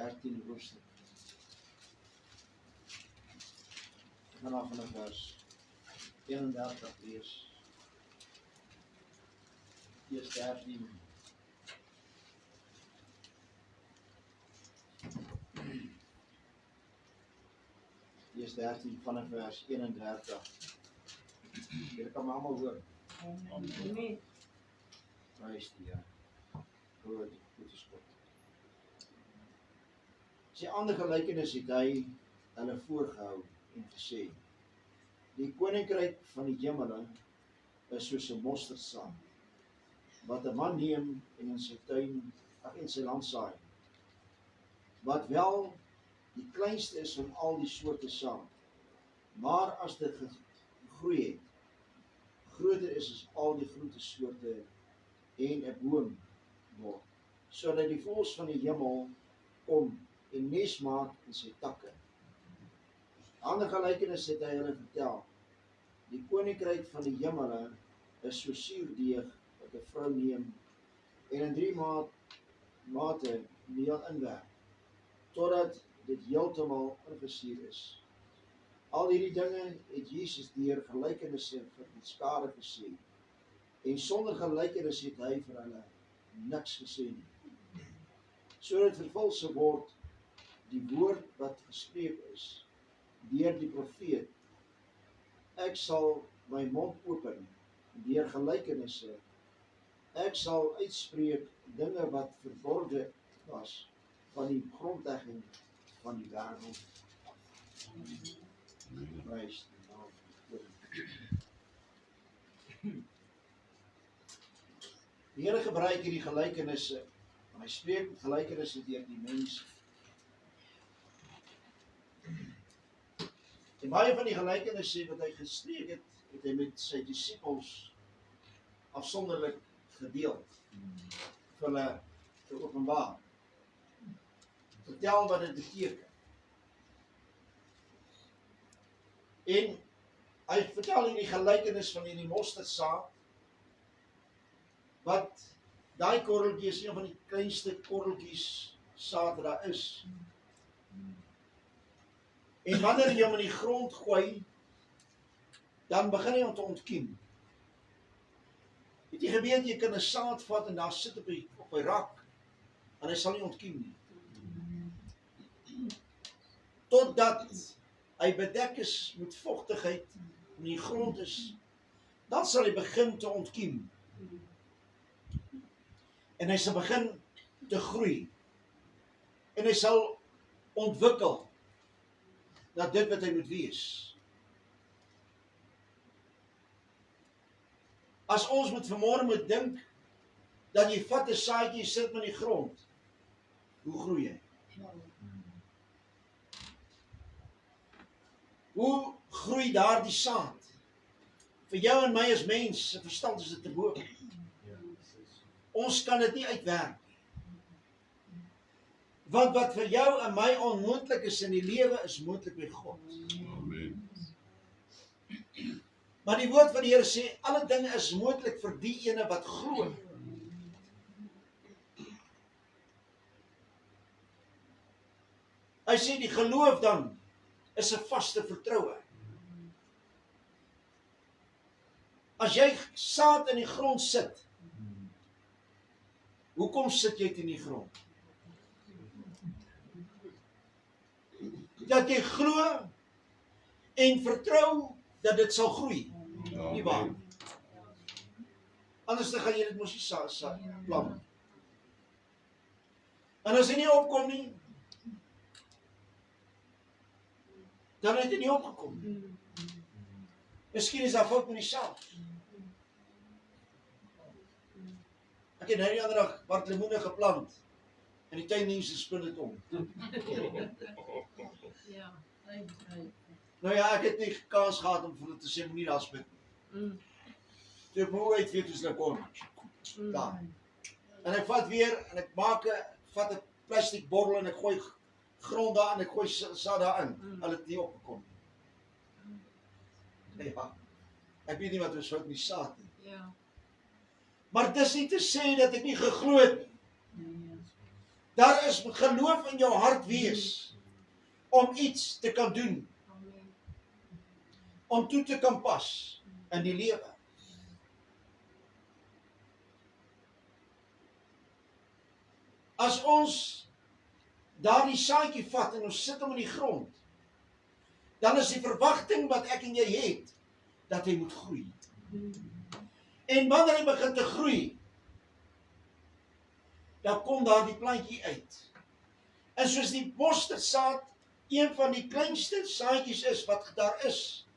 13 hoofstuk. Ek gaan af vanaf vers 31 lees. Eers 13. Eers 13 vanaf vers 31. Julle kan my almal hoor. Amen. Prys die Here. Groot is God. Sy ander gelykenis het hy hulle voorgehou en gesê: Die koninkryk van die hemele is soos 'n mosterdsaad, wat 'n man neem en in sy tuin, in sy land saai, wat wel die kleinste is van al die soorte saad, maar as dit gegroei het, groter is as al die groentesoorte en 'n boom word, sodat die voëls van die hemel kom en nes maak in sy takke. Ander gelykenis het hy hulle vertel: Die koninkryk van die hemele is so suurdeeg wat 'n vrou neem en in 3 mate meel inwerk, totdat dit heeltemal ingesuur is. Al hierdie dinge het Jesus deur gelykenisse vir die skare gesê, en sonder gelykenis het hy vir hulle niks gesê nie. Sodat vervul sou word die woord wat gespreek is deur die profeet: Ek sal my mond open deur gelykenisse, ek sal uitspreek dinge wat verborge was van die grondlegging van die wêreld. Prys die naam van God. Die Here gebruik hierdie gelykenisse, en hy spreek met gelykenisse deur die mense. En baie van die gelykenisse wat hy gespreek het, het hy met sy disippels afsonderlik gedeel, vir hulle te openbaar. Vertel wat dit beteken. En hy vertel in die gelykenis van hierdie mosterdsaad, wat daai korreltjie is een van die kleinste korreltjies saad wat daar is. En wanneer jy hom in die grond gooi, dan begin hy om te ontkiem. Het jy geweet, jy kan 'n saad vat en daar sit op 'n rak, en hy sal nie ontkiem nie. Totdat hy bedek is met vochtigheid en die grond is, dan sal hy begin te ontkiem. En hy sal begin te groei. En hy sal ontwikkel na dit wat hy moet wees. As ons met vanmôre moet dink, dat jy vat 'n saadjie, sit met die grond, hoe groei hy? Hoe groei daardie saad? Vir jou en my as mens, se verstand is dit te bo. Ons kan dit nie uitwerk. Want wat vir jou en my onmoontlik is in die lewe, is moontlik by God. Amen. Maar die woord van die Here sê, alle dinge is moontlik vir die ene wat glo. Hy sê die geloof dan is 'n vaste vertroue. As jy saad in die grond sit, hoekom sit jy dit in die grond? Dat jy glo en vertrou dat dit sal groei. Nie waar? Anders dan gaan jy dit mos nie plant. En as hy nie opkom nie, dan het hy nie opgekom nie. Miskien is daar fout met die saad. Ek het nou die ander dag wat lemoene geplant, en die tuinmense spin dit om. Ja, Nou ja, ek het nie kans gehad om vir hulle te sê, moenie daar spin. Toe ek moe uit weet, hoe hulle kom. Daar. En ek vat weer, en ek vat 'n plastic bottel, en ek gooi grond daar, en ek gooi saad daarin. Hulle het nie opgekom. Ja, ek weet nie wat ons fout met die saad nie. ja. Maar dis nie te sê dat ek nie geglo het nie. Daar is geloof in jou hart wees om iets te kan doen, om toe te kan pas in die lewe. As ons daardie saadjie vat en ons sit hom in die grond, dan is die verwagting wat ek en jy het, dat hy moet groei. En wanneer hy begin te groei, dan kom daar die plantjie uit. En soos die mosterdsaad een van die kleinste saadjies is wat daar is,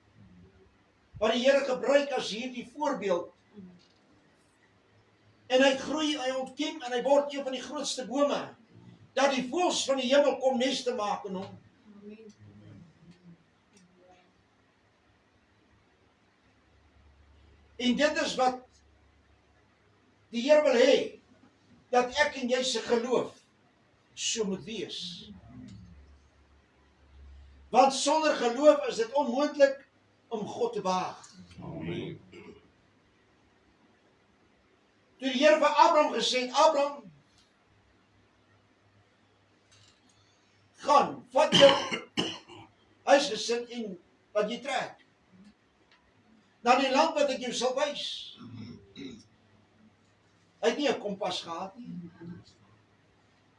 wat die Here gebruik as hierdie voorbeeld, en hy groei, hy ontkiem en hy word een van die grootste bome, dat die voëls van die hemel kom nes te maak in hom. En dit is wat die Here wil hê, dat ek en jy se geloof so moet wees. Want sonder geloof is dit onmoontlik om God te behaag. Amen. Toe die Here vir Abraham gesê het, Abraham, gaan, vat jou huisgesin en wat jy trek, na die land wat ek jou sal wys. Hy het nie 'n kompas gehad nie.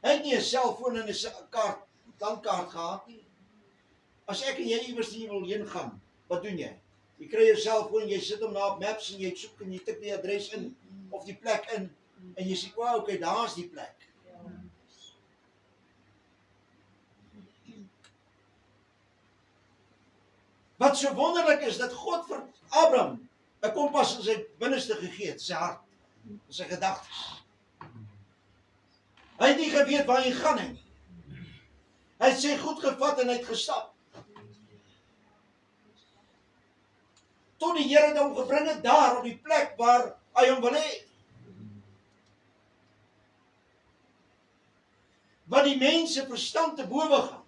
Hy het nie 'n selfoon en 'n landkaart gehad nie. As ek en jy iewers hier wil heen gaan, wat doen jy? Jy kry jou selfoon, jy sit hom na op Maps en jy soek en jy tik die adres in of die plek in en jy sê, "Wow, okay, daar's die plek." Wat so wonderlik is dat God vir Abraham 'n kompas in sy binneste gegee het, sy hart, in sy gedagtes. Hy het nie geweet waar hy gaan nie. Hy het sy goed gevat en hy het gestap. Tot die Here hom gebring het daar op die plek waar hy hom wil hê. Wat die mense verstand te bowe gaan.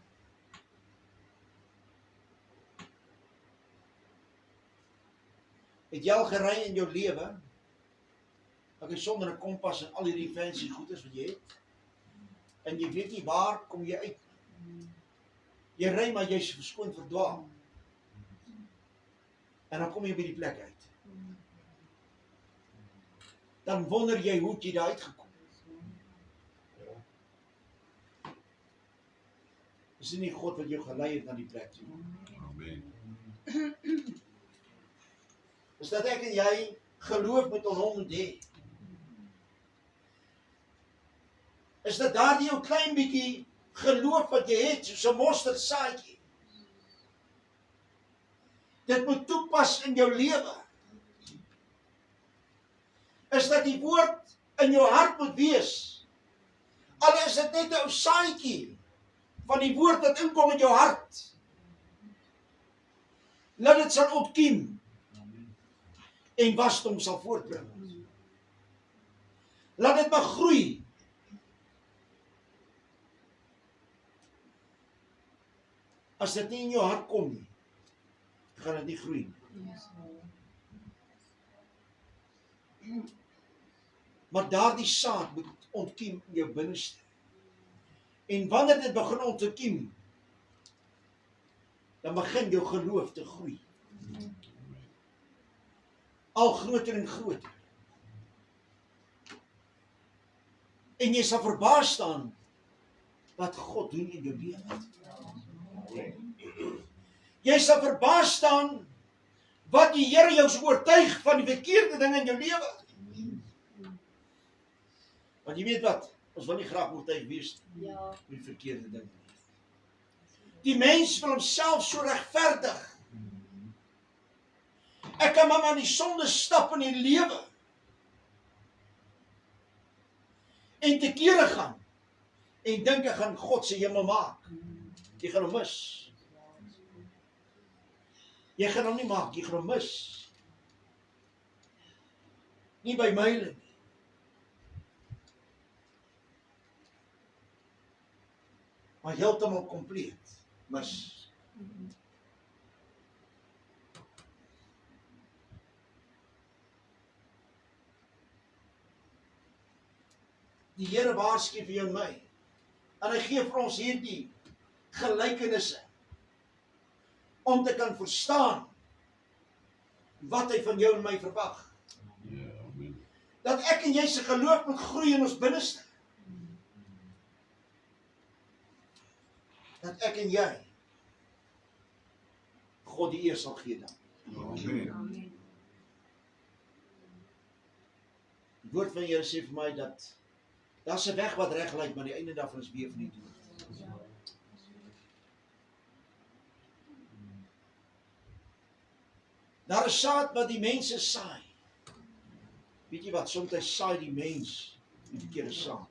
Het jy al gery in jou lewe? Ek is sonder 'n kompas en al hierdie fancy goeders wat jy het. En jy weet nie waar kom jy uit. Jy ry maar jy's verskoon verdwaal. En dan kom jy by die plek uit. Dan wonder jy hoe jy daar uitgekom het. Is dit nie God wat jou gelei het na die plek toe? Amen. Is dat ek en jy geloof met hom moet hê. Is dat daardie jou klein bietjie geloof wat jy het, soos 'n mosterdsaadjie. Dit moet toepas in jou lewe. Is dat die woord in jou hart moet wees. Al is dit net 'n ou saadjie van die woord wat inkom in jou hart. Laat dit sal opkiem en wasdom sal voortbring. Laat dit maar groei. As dit nie in jou hart kom nie, gaan dit nie groei nie. Maar daardie saad moet ontkiem in jou binneste. En wanneer dit begin ontkiem, dan begin jou geloof te groei. Al groter en groter. En jy sal verbaas staan wat God doen in jou lewe. Jy sal verbaas staan wat die Here jou so oortuig van die verkeerde dinge in jou lewe. Want jy weet wat, ons wil nie graag oortuig wees van die verkeerde dinge nie. Die mens wil homself so regverdig. Ek kan maar aan die sonde stap in die lewe. En te kere gaan. En dink ek gaan God se hemel maak. Jy gaan hom mis. Jy gaan hom nie maak, jy gaan hom mis. Nie by myle nie. Maar heeltemal kompleet mis. Die Here waarsku vir jou en my. En hy gee vir ons hierdie gelykenisse om te kan verstaan wat hy van jou en my verwag. Dat ek en jy se geloof moet groei in ons binneste. Dat ek en jy God die eer sal gee dan. Amen. Die woord van die Here sê vir my dat daar's 'n weg wat reg lyk, maar die einde daarvan is weer van die dood. Daar is saad wat die mense saai. Weet jy wat, soms saai die mens die verkeerde saad.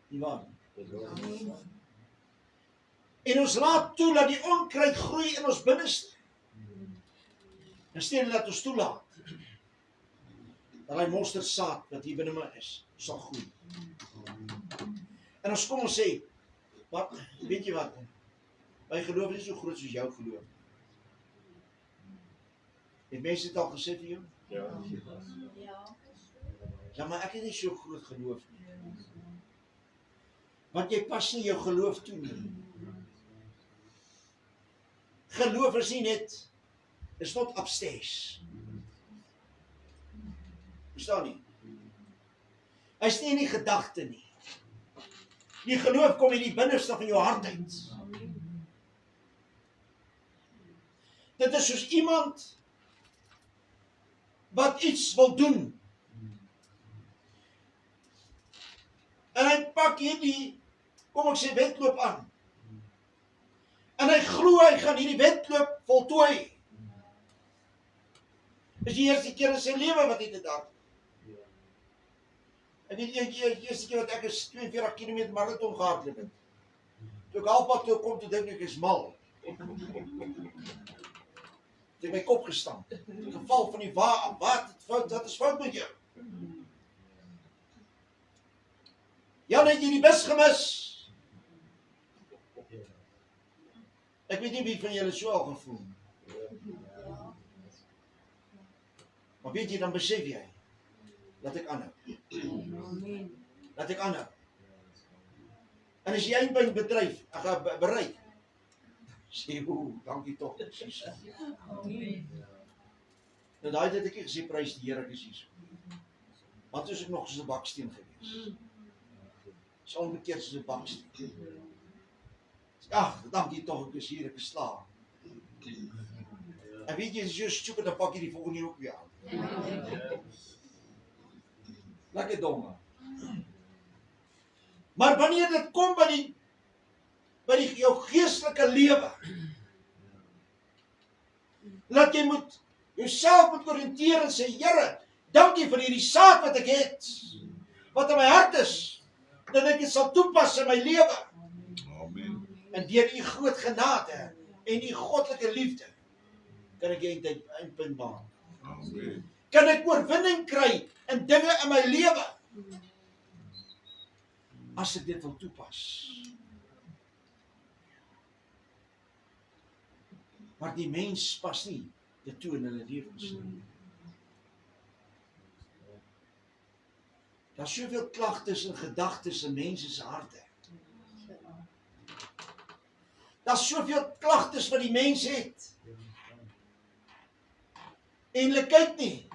Nie waar nie? En ons laat toe dat die onkruid groei in ons binneste. In steede dat ons toelaat dat hy mosterdsaad wat hier binne my is, sal groei. En ons kom ons sê, wat, weet jy wat, my geloof is nie so groot soos jou geloof. Het mense dit al gesê vir jou? Ja, maar ek het nie so groot geloof nie. Want jy pas nie jou geloof toe nie. Geloof is nie net, is not upstairs. Verstaan nie? Hy is nie in die gedagte nie. Die geloof kom in die binneste van jou hart uit. Dit is soos iemand wat iets wil doen. En hy pak hierdie, kom ek sê, wedloop aan. En hy glo hy gaan hierdie wedloop voltooi. Dis die eerste keer in sy lewe wat hy dit doen. En die eerste keer wat ek is 42 km marathon gehardloop het. Toe ek halfpad toe kom, toe dink ek is mal. Toe het my kop gestamp. Die geval van die wat is fout met jou? Jan, het jy die bus gemis? Ek weet nie wie van julle so al gevoel. Maar weet jy, dan besef jy, laat ek aanhou. Laat ek aanhou. En as jy eindpunt bereik, sê, dankie tog, precies. Nou daai het ek nie gesê, prys die Here, ek is hier. Want is ek nog soos 'n baksteen gewees. Is onbekeerd soos 'n baksteen. Ag, dankie tog, ek is hier, ek is slaap. En weet jy, as jy so stupid, dan pak jy die volgende ook weer aan. Lekker domme. Maar wanneer dit kom by jou geestelike lewe, dat jy jouself moet oriënteer en sê, Here, dankie vir hierdie saad wat ek het, wat in my hart is, dat ek dit sal toepas in my lewe. Amen. En deur u groot genade en u goddelike liefde, kan ek eindpunt maak. Amen. Kan ek oorwinning kry in dinge in my lewe, as ek dit wil toepas. Maar die mens pas nie dit toe in hulle lewens nie. Daar's soveel klagtes en gedagtes in mense se harte. Daar's soveel klagtes wat die mens het. En hulle kyk nie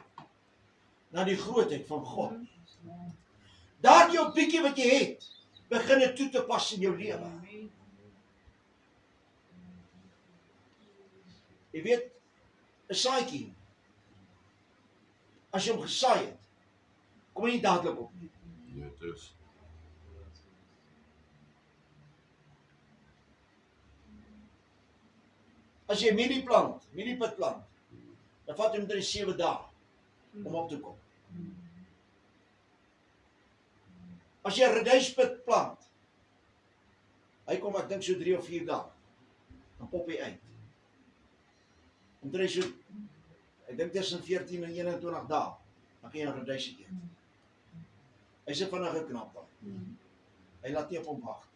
na die grootheid van God. Daardie op bietjie wat jy het, begin dit toe te pas in jou lewe. Jy weet, 'n saadjie, as jy hom gesaai het, kom hy nie dadelik op nie. Ja, dit is. As jy 'n mieliepit plant, dan vat hy omtrent 7 dae om op te kom. As jy 'n radyspit plant, hy kom, ek dink so 3 of 4 dae, dan pop hy uit. Omtrent so, ek dink tussen 14 en 21 dae, dan kan jy 'n radysie eet. Hy's 'n vinnige knap dan. Hy laat nie op hom wag.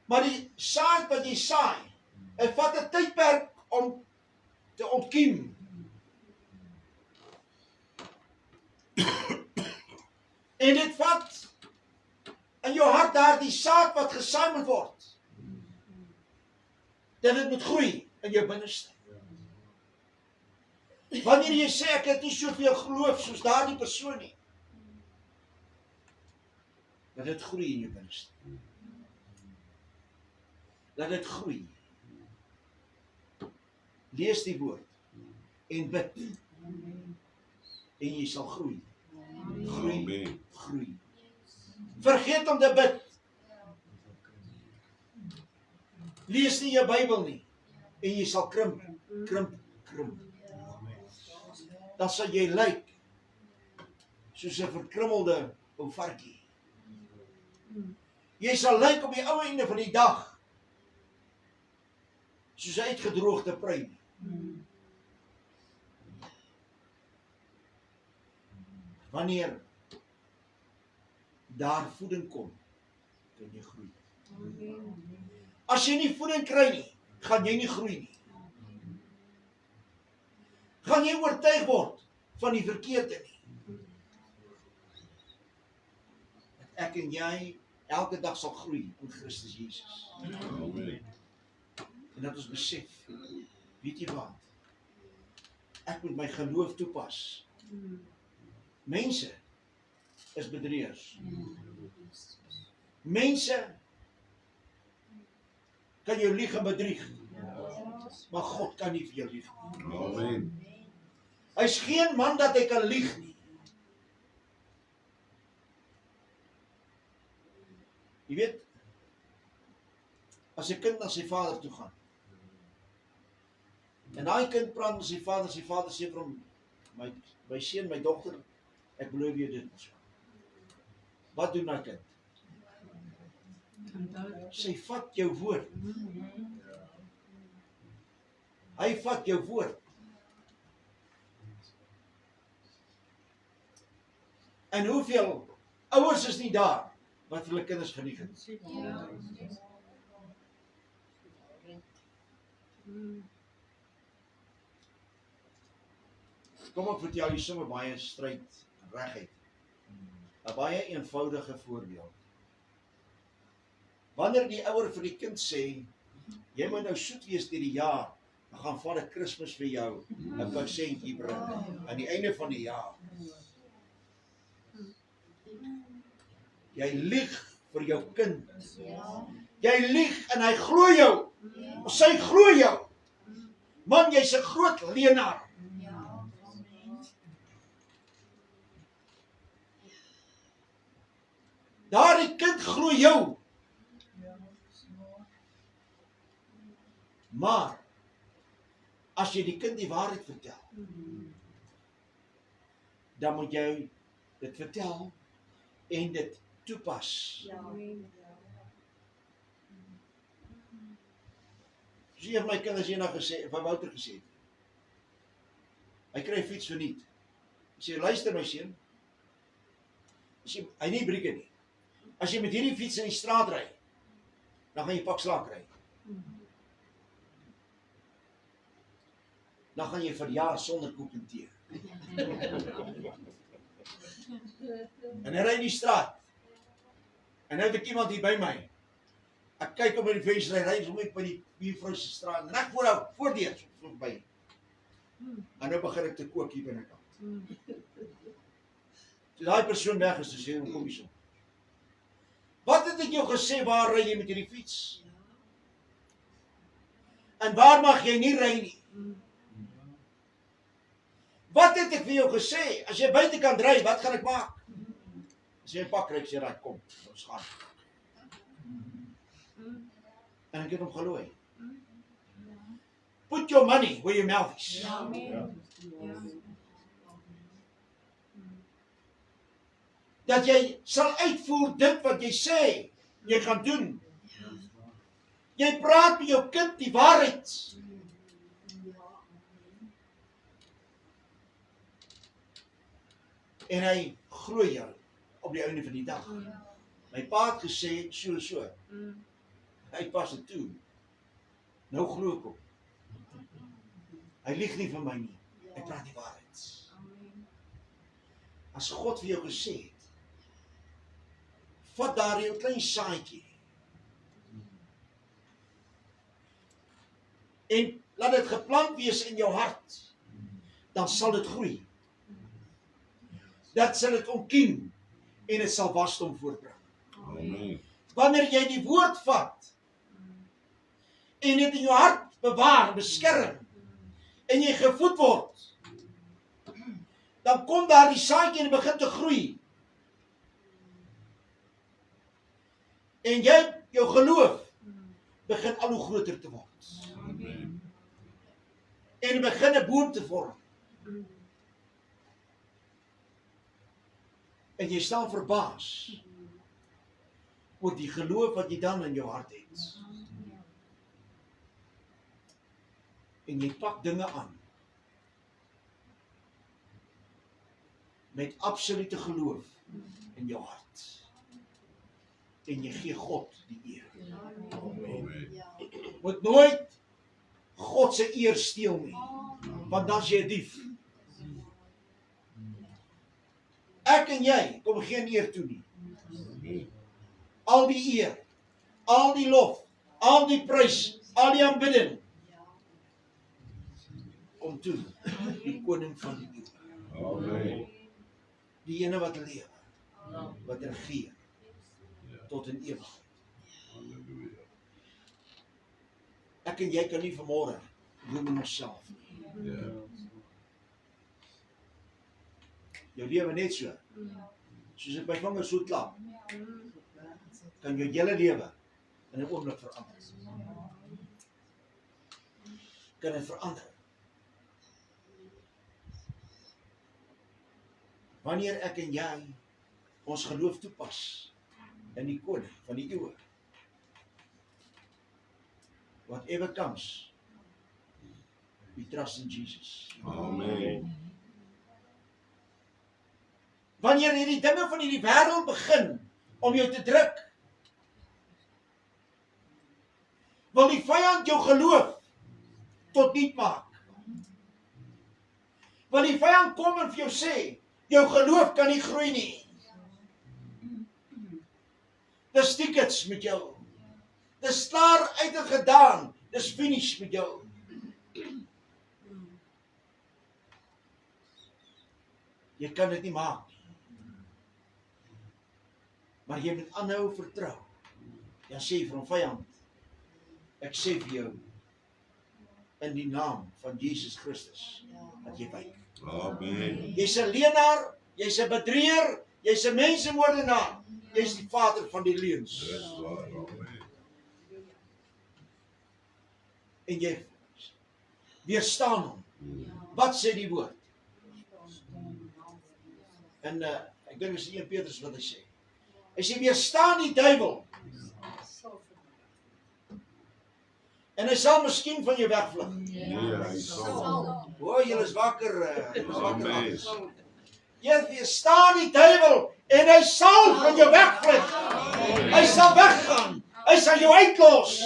Maar die saad wat jy saai, hy vat 'n tydperk om ontkiem. En dit vat in jou hart daardie saad wat gesaai moet word. Dat dit moet groei in jou binneste. Wanneer jy sê ek het nie soveel geloof soos daardie persoon nie, dat dit groei in jou binneste. Dat dit groei. Lees die woord en bid. En jy sal groei. Groei, Amen. groei. Vergeet om te bid. Lees nie jou Bybel nie. En jy sal krimp, krimp, krimp. Dan sal jy lyk soos 'n verkrummelde ou varkie. Jy sal lyk op die ou einde van die dag soos 'n uitgedroogde pruim. Wanneer daar voeding kom, kan jy groei. As jy nie voeding kry nie, gaan jy nie groei nie. Gaan jy oortuig word van die verkeerde nie. Dat ek en jy elke dag sal groei in Christus Jesus. Amen. En dat ons besef, weet jy wat? Ek moet my geloof toepas. Mense is bedrieërs. Mense kan jou lieg en bedrieg. Maar God kan nie vir jou lieg nie. Amen. Hy's geen man dat hy kan lieg nie. Jy weet, as 'n kind na sy vader toe gaan, en daai kind praat met sy vader sê vir hom, my seun, my dogter, ek beloof jou dit. Wat doen daai kind? Sy vat jou woord. Hy vat jou woord. En hoeveel ouers is nie daar wat hulle kinders geniet het? Kom ek vertel jy sommer baie stryd reguit. 'n Baie eenvoudige voorbeeld. Wanneer die ouer vir die kind sê, jy moet nou soet wees deur die jaar, dan gaan Vader Kersfees vir jou 'n persentjie bring aan die einde van die jaar. Jy lieg vir jou kind. Jy lieg en hy glo jou. Sy glo jou. Man, jy's 'n groot leenaar. Daardie kind glo jou. Maar as jy die kind die waarheid vertel, dan moet jy dit vertel en dit toepas. So een van my kinders eendag gesê, van Wouter gesê, hy kry 'n fiets verniet. Hy sê, luister my seun, hy nie brieke nie. As jy met hierdie fiets in die straat ry, dan gaan jy pak slaag kry. Dan gaan jy vir jaar sonder koek en tee. En hy ry in die straat. En nou het ek iemand hier by my. Ek kyk op by die venster, hy ry sommer by die buurvrou se straat, net voordeur, so by. En nou begin ek te kook hier binnekant. So daai persoon weg is, sê hom kom hier so. Wat het ek jou gesê, waar ry jy met hierdie fiets? En waar mag jy nie ry nie? Wat het ek vir jou gesê? As jy buitekant ry, wat gaan ek maak? As jy 'n pak kry, sê raai, kom, ons gaan. En ek het hom glo. Put your money where your mouth is. Dat jy sal uitvoer dit wat jy sê jy gaan doen. Jy praat met jou kind die waarheid. En hy glo jou op die einde van die dag. My pa het gesê so. Hy pas dit toe. Nou glo ek hom. Hy lieg nie vir my nie. Hy praat die waarheid. As God vir jou gesê het, vat daar jou klein saadjie en laat dit geplant wees in jou hart, dan sal dit groei. Dat sal dit ontkiem en dit sal wasdom voortbring. Amen. Wanneer jy die woord vat en dit in jou hart bewaar, beskerm, en jy gevoed word, dan kom daar die saadjie en begin te groei. En jou geloof begin al hoe groter te word. Amen. En begin 'n boom te vorm. En jy staan verbaas oor die geloof wat jy dan in jou hart het. En jy pak dinge aan met absolute geloof in jou hart. En jy gee God die eer. Amen. Moet nooit God se eer steel nie, want dan is jy 'n dief. Ek en jy kom geen eer toe nie. Amen. Al die eer, al die lof, al die prys, al die aanbidding kom toe die koning van die eeuw. Amen. Die ene wat lewe, wat regeer tot in ewigheid. Halleluja. Ek en jy kan nie vanmôre doen met onsself nie. Ja. Jou lewe net so. Soos ek my vingers so klap, kan jou hele lewe in 'n oomblik verander. Kan dit verander. Wanneer ek en jy ons geloof toepas in die koning van die eeuwe. Whatever comes, we trust in Jesus. Amen. Wanneer hierdie dinge van hierdie wêreld begin om jou te druk, wil die vyand jou geloof tot niet maak. Wil die vyand kom en vir jou sê, jou geloof kan nie groei nie. Dis tickets met jou. Dis klaar uit en gedaan. Dis finish met jou. Jy kan dit nie maak nie. Maar jy moet aanhou vertrou. Dan sê jy vir hom, vyand, ek sê vir jou, in die naam van Jesus Christus, dat jy wyk. Amen. Jy's 'n leenaar, jy's 'n bedrieër, jy's 'n mensemoordenaar, jy's die vader van die leuns. Dis waar. Amen. En jy weerstaan hom. Wat sê die woord? En ek dink dit is 1 Petrus wat hy sê. Hy sê weerstaan die duiwel. En hy sal miskien van jou wegvlug. Ja, hy sal. O, julle is wakker. Julle is wakker. Amen. Jy weerstaan die duiwel en hy sal van jou wegvlug. Hy sal weggaan. Hy sal jou uitlos.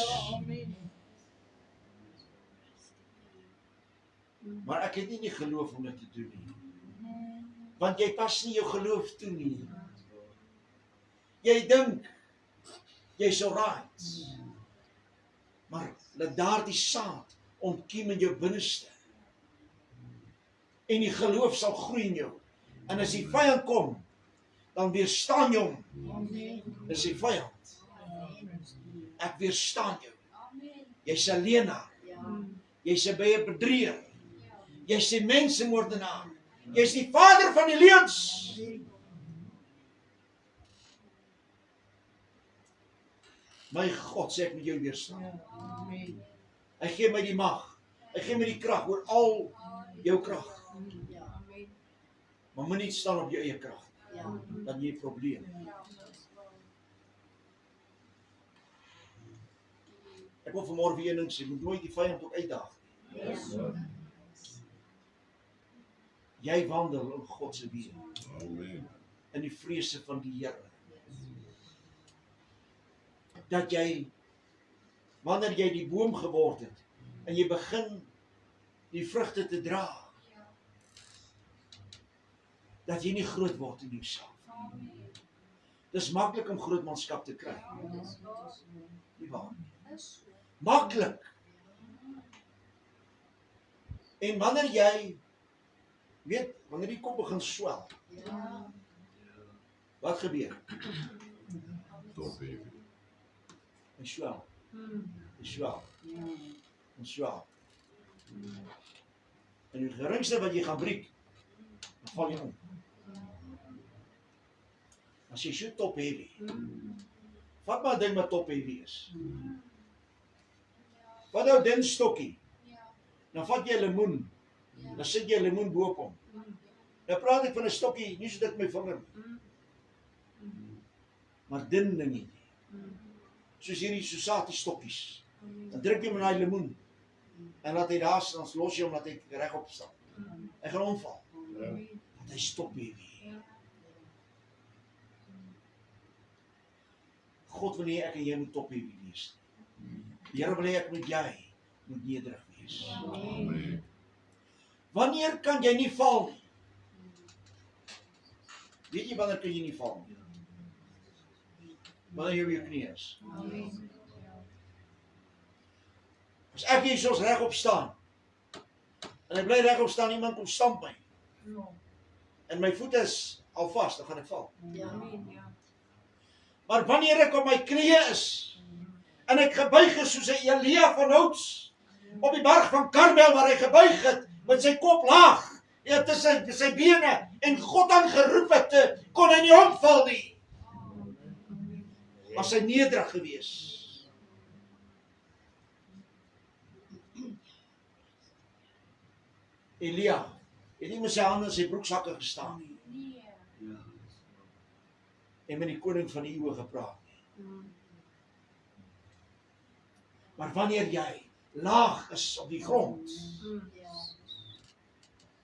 Maar ek het nie die geloof om dit te doen nie. Want jy pas nie jou geloof toe nie. Jy dink jy's alright. Maar laat daardie saad ontkiem in jou binneste. En die geloof sal groei in jou. En as die vyand kom, dan weerstaan jy hom. Dis die vyand. Ek weerstaan jou. Jy's 'n leenaar. Jy's 'n bedrieër. Jy's 'n mensemoordenaar. Jy's die vader van die leuns. My God sê ek moet jou weerstaan. Hy gee my die mag. Hy gee my die krag oor al jou krag. Maar moenie staan op jou eie krag. Dan jy 'n probleem. Ek wil vanmôre weer een ding sê, moet nooit die vyand ook uitdaag. Jy wandel in God se weë, Amen. in die vrese van die Here. Dat jy, wanneer jy die boom geword het, en jy begin die vrugte te dra, dat jy nie groot word in jouself. Dis maklik om grootmanskap te kry. Nie waar nie. Maklik. En wanneer jy, weet, wanneer die kop begin swel, wat gebeur? Top baby. Hy swel. Hy swel. En swel. En die geringste wat jy gaan breek, dan val jy om. As jy so top heavy, vat maar ding wat top heavy is. Wat nou den stokkie, dan vat jy 'n lemoen, dan sit jy 'n lemoen bo op hom. Nou praat ek van 'n stokkie, nie so dit my vinger, maar dun dingie. Soos hierdie Susati stokkies. Dan druk jy met daai lemoen, en laat hy daar staan, dan los jy hom, laat hy regop staan. Hy gaan omval, want hy stop heavy. God wil nie ek en jy moet top heavy wees. Die Here wil hê ek met jy moet nederig wees. Amen. Wanneer kan jy nie val nie? Weet jy wanneer kan jy nie val nie? Wanneer jy op jou knie is. As ek hier soos regop staan, en ek bly regop staan, iemand kom stamp my, en my voet is al vas, dan gaan ek val. Maar wanneer ek op my knieë is, en ek gebuig is soos 'n Elia van Houts, op die berg van Karmel waar hy gebuig het, met sy kop laag, tussen sy bene, en God aangeroep het, kon hy nie omval nie. Was hy nederig gewees. Elia het nie met sy hande in sy broeksakke gestaan nie. En met die koning van die eeue gepraat nie. Maar wanneer jy laag is op die grond,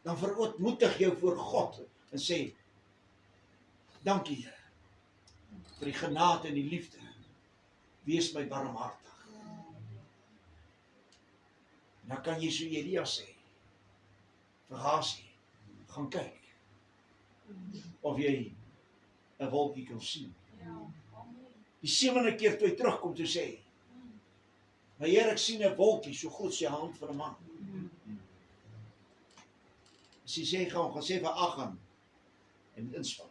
dan verootmoedig jou voor God en sê, dankie Here, vir die genade en die liefde. Wees my barmhartig. Dan kan jy so Elia sê, vir Gasie, gaan kyk, of jy 'n wolkie kan sien. Die 7de keer toe hy terugkom toe sê, maar Here, ek sien 'n wolkie so groot as die hand van 'n man. As hy sê, gaan sê vir Agan, en moet inspan.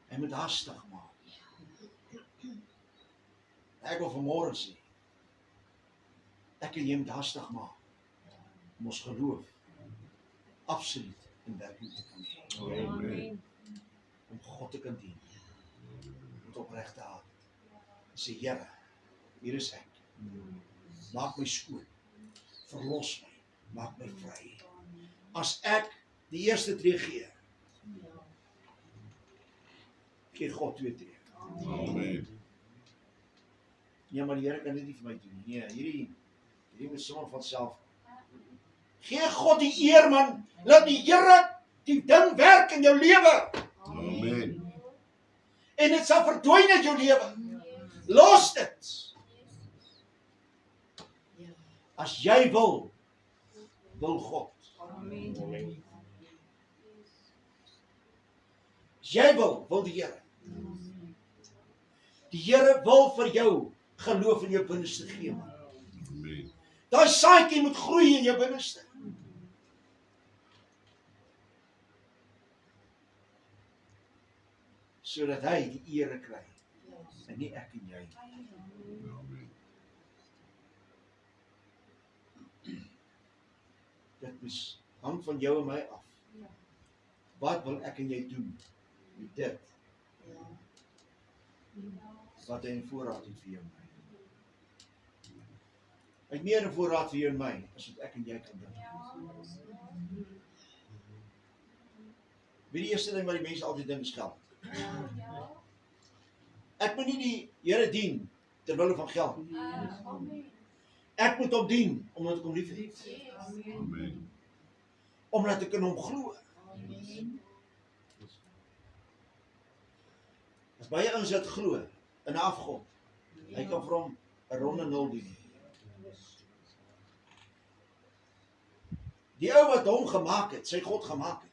Hy moet haastig maak. Ek wil vanmôre sê, ek en jy moet haastig maak, om ons geloof absoluut in werking te kan hê. Amen. Om God te kan dien, met opregte hart. Sê, Here, hier is ek. Maak my skoon, verlos my, maak my vry. As ek die eerste tree gee, gee God 2 tree. Amen. Ja, maar die Here kan dit nie vir my doen nie. Nee, hierdie moet sommer van self. Gee God die eer, man. Laat die Here die ding werk in jou lewe. Amen. En dit sal verdwyn uit jou lewe. Los dit. As jy wil God. As jy wil die Here. Die Here wil vir jou geloof in jou binneste gee, man. Amen. Daai saadjie moet groei in jou binneste. Sodat hy die ere kry. En nie ek en jy. Amen. Dit hang van jou en my af. Wat wil ek en jy doen met dit? Wat hy in voorraad het vir jou en my. Hy het meer in voorraad vir jou en my, as wat ek en jy kan doen. Wie die eerste ding wat die mense altyd dink is geld. Ek moet nie die Here dien terwille van geld. Ek moet hom dien omdat ek hom lief het. Amen. Omdat ek in hom glo. As baie ouens wat glo in 'n afgod, hy kan vir hom 'n ronde nul doen nie. Die ou wat hom gemaak het, sy God gemaak het.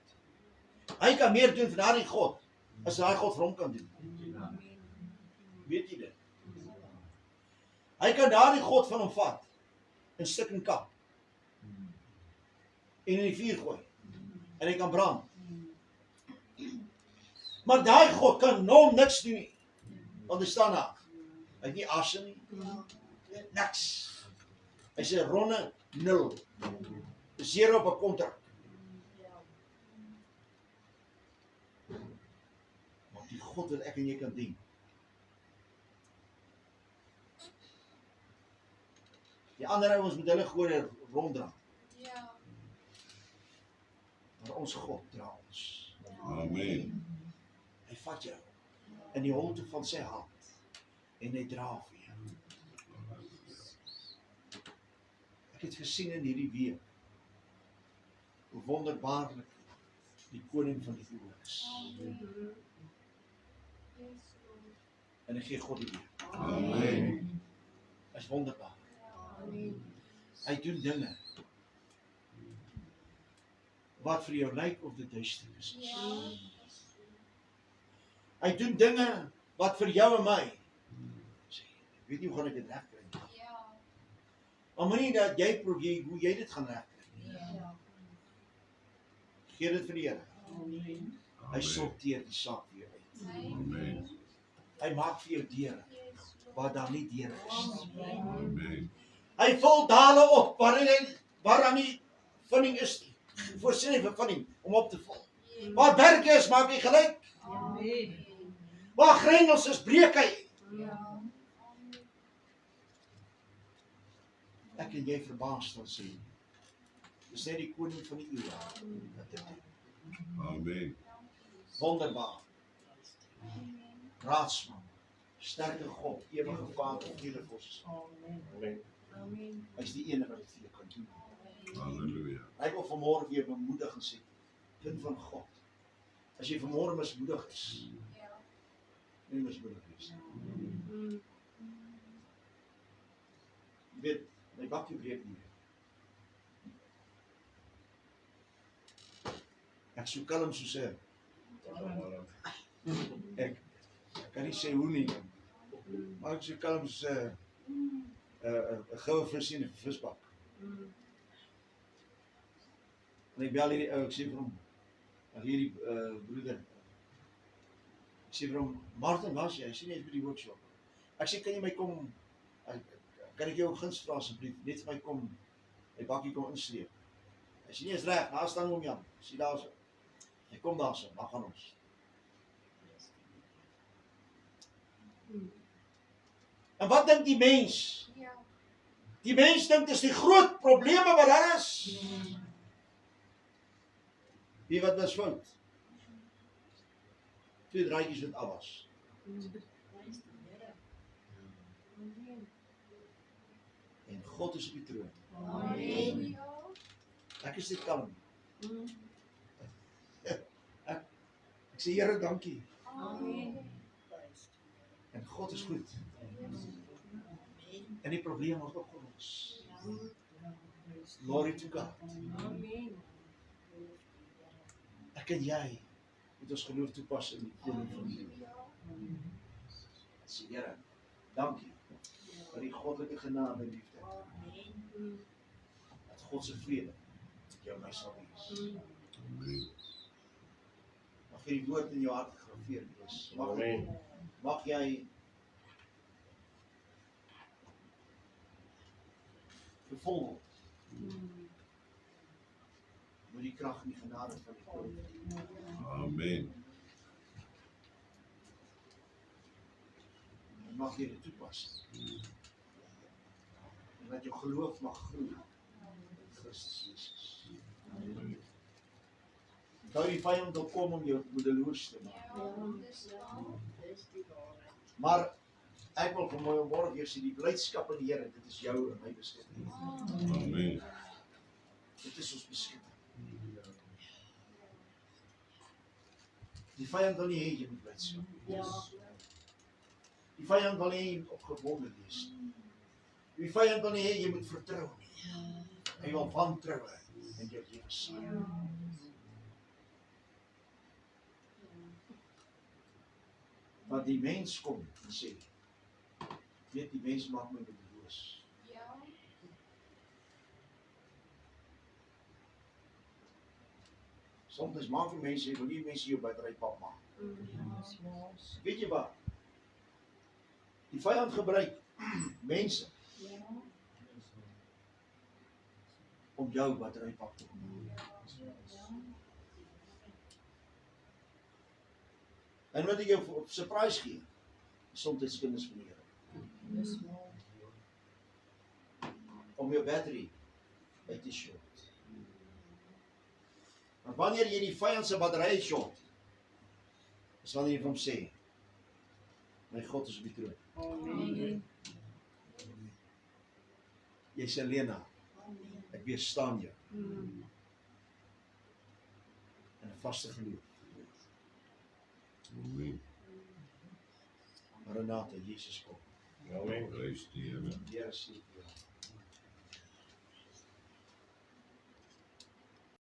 Hy kan meer doen vir daardie God as daai God vir hom kan doen. Weet jy dit? Hy kan daardie God van hom vat in stuk en kap en in die vuur gooi en hy kan brand. Maar daai God kan niks doen nie. Want hy staan daar. Hy het nie asem nie. Niks. Hy sê ronde nul. 0 op 'n kontrak. Maar die God wat ek en jy kan dien. Die ander ouens met hulle goeie ronddra. Maar ons God dra ons. Amen. Hy vat jou in die holte van sy hand en hy dra vir jou. Ek het gesien in hierdie week hoe wonderbaarlik die koning van die eeu is. En ek gee God die eer. Amen. Hy is wonderbaar. Hy doen dinge wat vir jou lyk of dit duisternis is. Hy doen dinge wat vir jou en my sê, ek weet nie hoe gaan ek dit regkry nie. Maar moenie dat jy probeer hoe jy dit gaan regkry nie. Gee dit vir die Here. Hy sorteer die saak vir jou uit. Amen. Hy maak vir jou deure waar daar nie deure is nie. Amen. Hy vul dale op waar daar nie vinding is nie. Voorsien hy vir vinding om op te vul. Waar berge is, maak hy gelyk. Waar grendels is, breek hy. Ek en jy verbaas dan sê, dis net die koning van die eeu wat dit doen. Amen. Wonderbaar. Raadsman. Sterke God, ewige Vader, ewige God. Amen. Hy is die ene wat dit vir jou kan doen. Halleluja. Hy wil vanmôre weer bemoedig en sê, kind van God, as jy vanmôre mismoedig is, nie mismoedig is. Jy weet, my bakkie breek nie. Ek so kalm soos ek kan nie sê hoe nie, maar ek so kalm soos 'n goue vis in 'n visbak. En ek bel hierdie ou, ek sê vir hom, hierdie broeder, ek sê vir hom, Martin, was jy? Hy sê net by die workshop. Ek sê, kan jy my kom, kan ek jou guns vra asseblief, net vir my kom, my bakkie kom insleep. Hy sê, nie is reg, daar staan hom Jan, sê daar so. Hy kom daar so, dan gaan ons. En wat dink die mens? Die mens dink dis die groot probleme wat daar is. Wie wat was fout? 2 draadjies wat af was. En God is op die troon. Amen. Ek is net kalm. Ek sê Here, dankie. Amen. En God is goed. En die probleem word opgelos. Glory to God. Amen. Ek en jy moet ons geloof toepas in die koning van die eeu. Sê Here, dankie vir die goddelike genade en liefde. Dat God se vrede jou my sal wees. Amen. Mag hierdie woord in jou hart gegraveer wees. Mag jy vervul word met die krag en die genade van die koning. Amen. En mag jy dit toepas. En dat jou geloof mag groei in Christus Jesus. Onthou die vyand wil kom om jou moedeloos te maak. Maar ek wil vanmôre weer sê, die blydskap in die Here, dit is jou en my beskikking. Amen. Dit is ons beskikking. Die vyand wil nie hê jy moet blydskap wees. Die vyand wil nie hê jy moet opgewonde wees. Die vyand wil nie hê jy moet vertrou nie. Hy wil wantroue in jou lewe saai. Want die mens kom en sê, weet die mens maak my moedeloos. Soms maak vir mense, wil nie mense jou batterypap maak. Weet jy wat? Die vyand gebruik mense om jou batterypap te maak. En wat ek jou op surprise gee, soms kinders van die Here. Om jou battery uit te short. Maar wanneer jy die vyand se battery short, is wanneer jy vir hom sê, my God is op die troon. Amen. Jy sê Lena, ek weerstaan jou in 'n vaste geloof. Amen. Maranatha, Jesus kom. Prys die Here. Die Here sê vir jou.